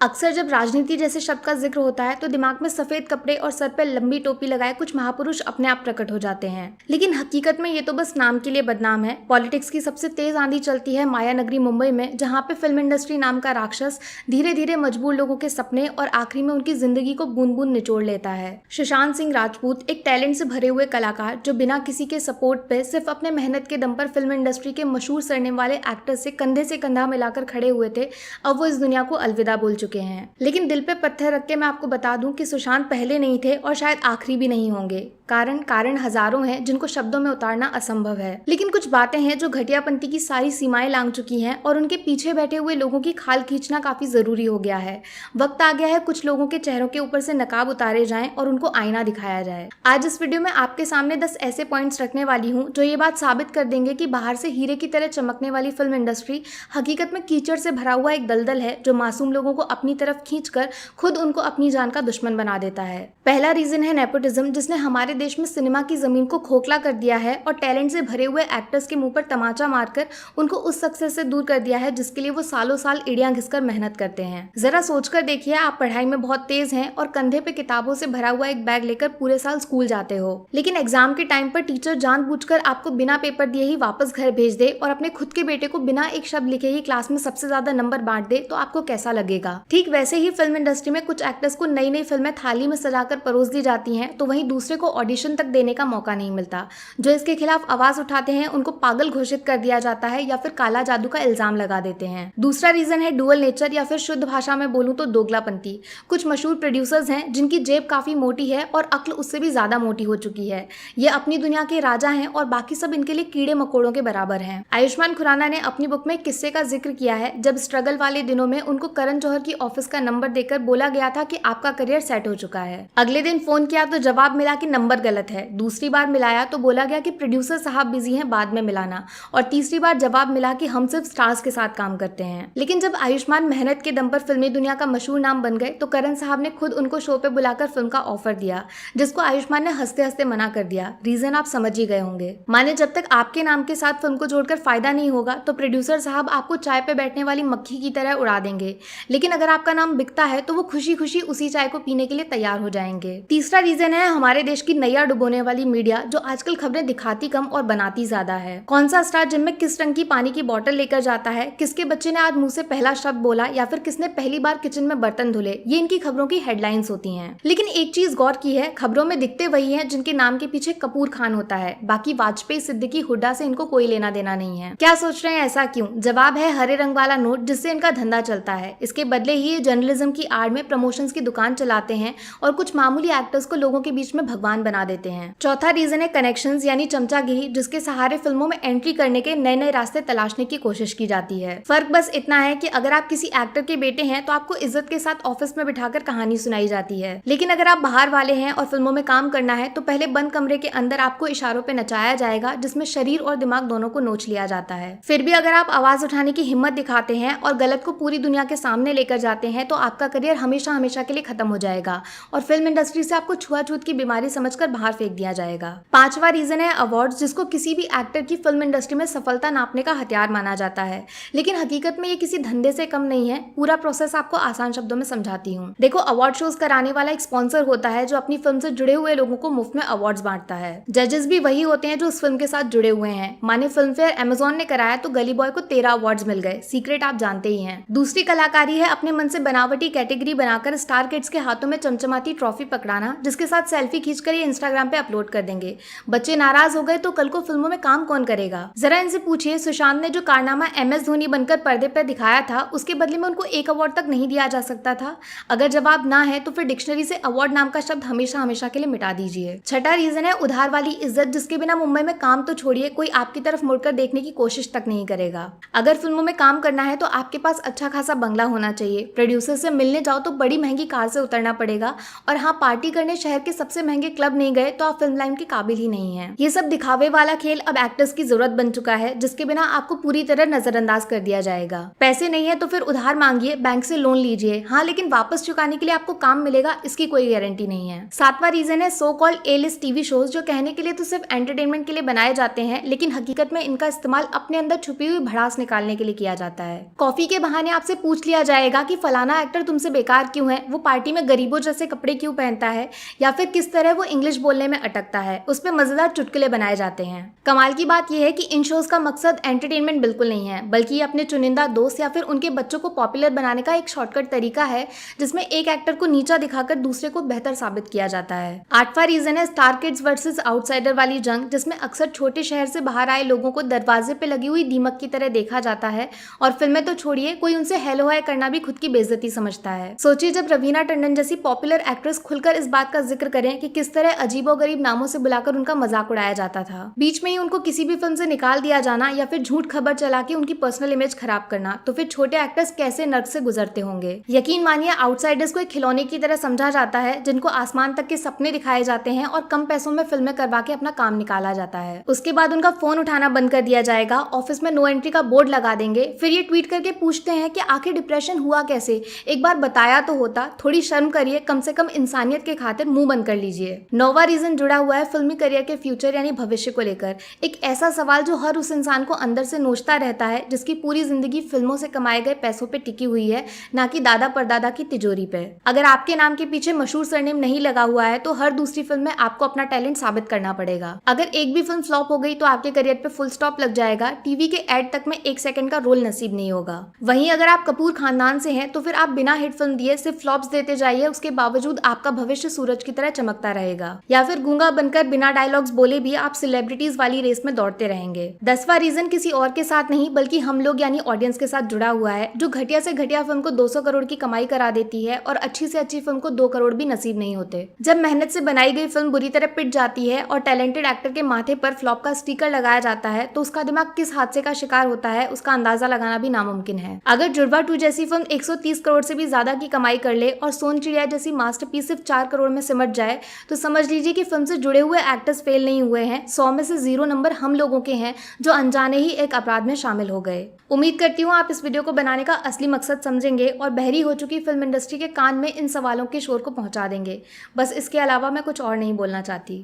अक्सर जब राजनीति जैसे शब्द का जिक्र होता है तो दिमाग में सफेद कपड़े और सर पर लंबी टोपी लगाए कुछ महापुरुष अपने आप प्रकट हो जाते हैं, लेकिन हकीकत में ये तो बस नाम के लिए बदनाम है। पॉलिटिक्स की सबसे तेज आंधी चलती है माया नगरी मुंबई में, जहां पे फिल्म इंडस्ट्री नाम का राक्षस धीरे धीरे मजबूर लोगों के सपने और आखिरी में उनकी जिंदगी को बूंद बूंद निचोड़ लेता है। सुशांत सिंह राजपूत एक टैलेंट से भरे हुए कलाकार जो बिना किसी के सपोर्ट पे सिर्फ अपने मेहनत के दम पर फिल्म इंडस्ट्री के मशहूर सरनेम वाले एक्टर से कंधा मिलाकर खड़े हुए थे, अब वो इस दुनिया को अलविदा बोल चुके हैं। लेकिन दिल पे पत्थर रख के मैं आपको बता दूं कि सुशांत पहले नहीं थे और शायद आखिरी भी नहीं होंगे। कारण हजारों हैं जिनको शब्दों में उतारना असंभव है, लेकिन कुछ बातें हैं जो घटियापंती की सारी सीमाएं लांघ चुकी हैं और उनके पीछे बैठे हुए लोगों की खाल खींचना काफी जरूरी हो गया है। वक्त आ गया है कुछ लोगों के चेहरों के ऊपर से नकाब उतारे जाएं और उनको आईना दिखाया जाए। आज इस वीडियो में आपके सामने 10 ऐसे पॉइंट्स रखने वाली हूँ जो ये बात साबित कर देंगे कि बाहर से हीरे की तरह चमकने वाली फिल्म इंडस्ट्री हकीकत में कीचड़ से भरा हुआ एक दलदल है जो मासूम लोगों को अपनी तरफ खींचकर खुद उनको अपनी जान का दुश्मन बना देता है। पहला रीजन है नेपोटिज्म, जिसने हमारे देश में सिनेमा की जमीन को खोखला कर दिया है और टैलेंट से भरे हुए एक्टर्स के मुंह पर तमाचा मारकर उनको उस सक्सेस से दूर कर दिया है जिसके लिए वो सालों साल एड़ियां घिसकर मेहनत करते हैं। जरा सोचकर देखिए, आप पढ़ाई में बहुत तेज हैं और कंधे पे किताबों से भरा हुआ एक बैग लेकर पूरे साल स्कूल जाते हो, लेकिन एग्जाम के टाइम पर टीचर जानबूझकर आपको बिना पेपर दिए ही वापस घर भेज दे और अपने खुद के बेटे को बिना एक शब्द लिखे ही क्लास में सबसे ज्यादा नंबर बांट दे, तो आपको कैसा लगेगा? ठीक वैसे ही फिल्म इंडस्ट्री में कुछ एक्टर्स को नई नई फिल्में थाली में सजाकर परोस दी जाती हैं, तो वहीं दूसरे को ऑडिशन तक देने का मौका नहीं मिलता। जो इसके खिलाफ आवाज उठाते हैं उनको पागल घोषित कर दिया जाता है या फिर काला जादू का इल्जाम लगा देते हैं। दूसरा रीजन है डुअल नेचर, या फिर शुद्ध भाषा में बोलूं तो दोगलापंती। कुछ मशहूर प्रोड्यूसर्स हैं जिनकी जेब काफी मोटी है और अक्ल उससे भी ज्यादा मोटी हो चुकी है। ये अपनी दुनिया के राजा हैं और बाकी सब इनके लिए कीड़े मकोड़ों के बराबर हैं। आयुष्मान खुराना ने अपनी बुक में एक किस्से का जिक्र किया है जब स्ट्रगल वाले दिनों में उनको करण जौहर की ऑफिस का नंबर देकर बोला गया था कि आपका करियर सेट हो चुका है। अगले दिन फोन किया तो जवाब मिला कि नंबर गलत है। दूसरी बार मिलाया तो बोला गया कि प्रोड्यूसर साहब बिजी हैं, बाद में मिलाना। और तीसरी बार जवाब मिला कि हम सिर्फ स्टार्स के साथ काम करते हैं। लेकिन जब आयुष्मान मेहनत के दम पर फिल्मी दुनिया का मशहूर नाम बन गए तो करण साहब ने खुद उनको शो पे बुलाकर फिल्म का ऑफर दिया, जिसको आयुष्मान ने हंसते हंसते मना कर दिया। रीजन आप समझ ही गए होंगे। माने जब तक आपके नाम के साथ फिल्म को जोड़कर फायदा नहीं होगा तो प्रोड्यूसर साहब आपको चाय पे बैठने वाली मक्खी की तरह उड़ा देंगे, लेकिन अगर आपका नाम बिकता है तो वो खुशी खुशी उसी चाय को पीने के लिए तैयार हो जाएंगे। तीसरा रीजन है हमारे देश की नैया डुबोने वाली मीडिया, जो आजकल खबरें दिखाती कम और बनाती ज्यादा है। कौन सा स्टार जिम में किस रंग की पानी की बोतल लेकर जाता है, किसके बच्चे ने आज मुंह से पहला शब्द बोला, या फिर किसने पहली बार किचन में बर्तन धुले, ये इनकी खबरों की हेडलाइंस होती हैं। लेकिन एक चीज गौर की है, खबरों में दिखते वही हैं जिनके नाम के पीछे कपूर खान होता है। बाकी वाजपेयी, सिद्दीकी, हुड्डा से इनको कोई लेना देना नहीं है। क्या सोच रहे हैं ऐसा क्यों? जवाब है हरे रंग वाला नोट, जिससे इनका धंधा चलता है। इसके बदले ही ये जर्नलिज्म की आड़ में प्रमोशंस की दुकान चलाते हैं और कुछ मामूली एक्टर्स को लोगों के बीच में भगवान बना देते हैं। चौथा रीजन है कनेक्शंस यानी चमचागिरी, जिसके सहारे फिल्मों में एंट्री करने के नए नए रास्ते तलाशने की कोशिश की जाती है। फर्क बस इतना है कि अगर आप किसी एक्टर के बेटे हैं तो आपको इज्जत के साथ ऑफिस में बिठाकर कहानी सुनाई जाती है, लेकिन अगर आप बाहर वाले हैं और फिल्मों में काम करना है तो पहले बंद कमरे के अंदर आपको इशारों पे नचाया जाएगा, जिसमें शरीर और दिमाग दोनों को नोच लिया जाता है। फिर भी अगर आप आवाज उठाने की हिम्मत दिखाते हैं और गलत को पूरी दुनिया के सामने लेकर जाते हैं तो आपका करियर हमेशा हमेशा के लिए खत्म हो जाएगा और फिल्म इंडस्ट्री से आपको छुआछूत की बीमारी समझकर बाहर फेंक दिया जाएगा। पांचवा रीजन है अवार्ड्स, जिसको किसी भी एक्टर की फिल्म इंडस्ट्री में सफलता नापने का हथियार माना जाता है, लेकिन हकीकत में ये किसी धंधे से कम नहीं है। पूरा प्रोसेस आपको आसान शब्दों में समझाती हूँ। देखो, अवार्ड शोज कराने वाला एक स्पॉन्सर होता है जो अपनी फिल्म से जुड़े हुए लोगों को मुफ्त में अवार्ड्स बांटता है। जजेस भी वही होते हैं जो उस फिल्म के साथ जुड़े हुए हैं। माने फिल्म फेयर अमेजोन ने कराया तो गली बॉय को 13 अवार्ड्स मिल गए। सीक्रेट आप जानते ही हैं। दूसरी कलाकारी है अपने मन से बनावटी कैटेगरी बनाकर स्टार किड्स के हाथों में चमचमाती ट्रॉफी पकड़ाना, जिसके साथ सेल्फी खींचकर ये इंस्टाग्राम पे अपलोड कर देंगे। बच्चे नाराज हो गए तो कल को फिल्मों में काम कौन करेगा? जरा इनसे पूछिए, सुशांत ने जो कारनामा MS धोनी बनकर पर्दे पर दिखाया था उसके बदले में उनको एक अवार्ड तक नहीं दिया जा सकता था? अगर जवाब ना है तो फिर डिक्शनरी से अवार्ड नाम का शब्द हमेशा हमेशा के लिए मिटा दीजिए। छठा रीजन है उधार वाली इज्जत, जिसके बिना मुंबई में काम तो छोड़िए, कोई आपकी तरफ मुड़कर देखने की कोशिश तक नहीं करेगा। अगर फिल्मों में काम करना है तो आपके पास अच्छा खासा बंगला होना चाहिए। प्रोड्यूसर से मिलने जाओ तो बड़ी महंगी कार से उतरना पड़ेगा, और हाँ, पार्टी करने शहर के सबसे महंगे क्लब नहीं गए तो आप फिल्म लाइन के काबिल ही नहीं है। ये सब दिखावे वाला खेल अब एक्टर्स की जरूरत बन चुका है, जिसके बिना आपको पूरी तरह नजरअंदाज कर दिया जाएगा। पैसे नहीं है तो फिर उधार मांगिए, बैंक से लोन लीजिए, हाँ, लेकिन वापस चुकाने के लिए आपको काम मिलेगा इसकी कोई गारंटी नहीं है। सातवां रीजन है सो कॉल्ड A-लिस्ट टीवी शोज, जो कहने के लिए तो सिर्फ एंटरटेनमेंट के लिए बनाए जाते हैं, लेकिन हकीकत में इनका इस्तेमाल अपने अंदर छुपी हुई भड़ास निकालने के लिए किया जाता है। कॉफी के बहाने आपसे पूछ लिया जाएगा कि फलाना एक्टर तुमसे बेकार क्यों है, वो पार्टी में गरीबों जैसे कपड़े क्यों पहनता है, या फिर किस तरह वो इंग्लिश बोलने में अटकता है, उस पर मजेदार चुटकुले बनाए जाते हैं। कमाल की बात यह है कि इन शोज का मकसद एंटरटेनमेंट बिल्कुल नहीं है, बल्कि ये अपने चुनिंदा दोस्त या फिर उनके बच्चों को पॉपुलर बनाने का एक शॉर्टकट तरीका है, जिसमें एक एक्टर को नीचा दिखाकर दूसरे को बेहतर साबित किया जाता है। 8वां रीजन है स्टार किड्स वर्सेस आउटसाइडर वाली जंग, जिसमें अक्सर छोटे शहर से बाहर आए लोगों को दरवाजे पे लगी हुई दीमक की तरह देखा जाता है, और फिल्में तो छोड़िए, कोई उनसे हेलो हाय करना भी खुद की बेइज्जती समझता है। सोचिए जब रवीना टंडन जैसी पॉपुलर एक्ट्रेस खुलकर इस बात का जिक्र करें कि किस तरह अजीबोगरीब नामों से बुलाकर उनका मजाक उड़ाया जाता था, बीच में ही उनको किसी भी फिल्म से निकाल दिया जाना या फिर झूठ खबर चला के उनकी पर्सनल इमेज खराब करना, तो फिर छोटे एक्टर्स कैसे नर्क से गुजरते होंगे। यकीन मानिए आउटसाइडर्स को एक खिलौने की तरह समझा जाता है, जिनको आसमान तक के सपने दिखाए जाते हैं और कम पैसों में फिल्में करवा के अपना काम निकाला जाता है। उसके बाद उनका फोन उठाना बंद कर दिया जाएगा, ऑफिस में नो एंट्री का बोर्ड लगा देंगे, फिर ये ट्वीट करके पूछते हैं कि आखिर डिप्रेशन हुआ कैसे, एक बार बताया तो होता, थोड़ी शर्म करिए, कम से कम इंसानियत के खातिर मुंह बंद कर लीजिए। 9वां रीजन जुड़ा हुआ है फिल्मी करियर के फ्यूचर यानी भविष्य को लेकर, एक ऐसा सवाल जो हर उस इंसान को अंदर से नोचता रहता है जिसकी पूरी जिंदगी फिल्मों से कमाए गए पैसों पे टिकी हुई है, ना कि दादा परदादा की तिजोरी पे। अगर आपके नाम के पीछे मशहूर सरनेम नहीं लगा हुआ है तो हर दूसरी फिल्म में आपको अपना टैलेंट साबित करना पड़ेगा। अगर एक भी फिल्म फ्लॉप हो गई तो आपके करियर पे फुल स्टॉप लग जाएगा, टीवी के एड तक में 1 सेकंड का रोल नसीब नहीं होगा। वहीं अगर आप कपूर खानदान से हैं तो फिर आप बिना हिट फिल्म दिए सिर्फ फ्लॉप्स देते जाइए, उसके बावजूद आपका भविष्य सूरज की तरह चमकता रहेगा। या फिर गूंगा बनकर बिना डायलॉग्स बोले भी आप सेलिब्रिटीज वाली रेस में दौड़ते रहेंगे। 10वां रीजन किसी और के साथ नहीं बल्कि हम लोग यानी ऑडियंस के साथ जुड़ा हुआ है, जो घटिया से घटिया फिल्म को 200 करोड़ की कमाई करा देती है और अच्छी से अच्छी फिल्म को 2 करोड़ भी नसीब नहीं होते। जब मेहनत से बनाई गई फिल्म बुरी तरह पिट जाती है और टैलेंटेड एक्टर के माथे पर फ्लॉप का स्टिकर लगाया जाता है तो उसका दिमाग किस हादसे का शिकार होता है उसका अंदाजा लगाना भी नामुमकिन है। अगर जुड़वा 2 जैसी फिल्म 130 करोड़ से भी ज्यादा की कमाई कर ले और सोन चिड़िया जैसी मास्टरपीस सिर्फ 4 करोड़ में सिमट जाए तो समझ लीजिए कि फिल्म से जुड़े हुए एक्टर्स फेल नहीं हुए हैं, 100 में से 0 नंबर हम लोगों के हैं जो अनजाने ही एक अपराध में शामिल हो गए। उम्मीद करती हूँ आप इस वीडियो को बनाने का असली मकसद समझेंगे और बहरी हो चुकी फिल्म इंडस्ट्री के कान में इन सवालों के शोर को पहुंचा देंगे। बस इसके अलावा मैं कुछ और नहीं बोलना चाहती।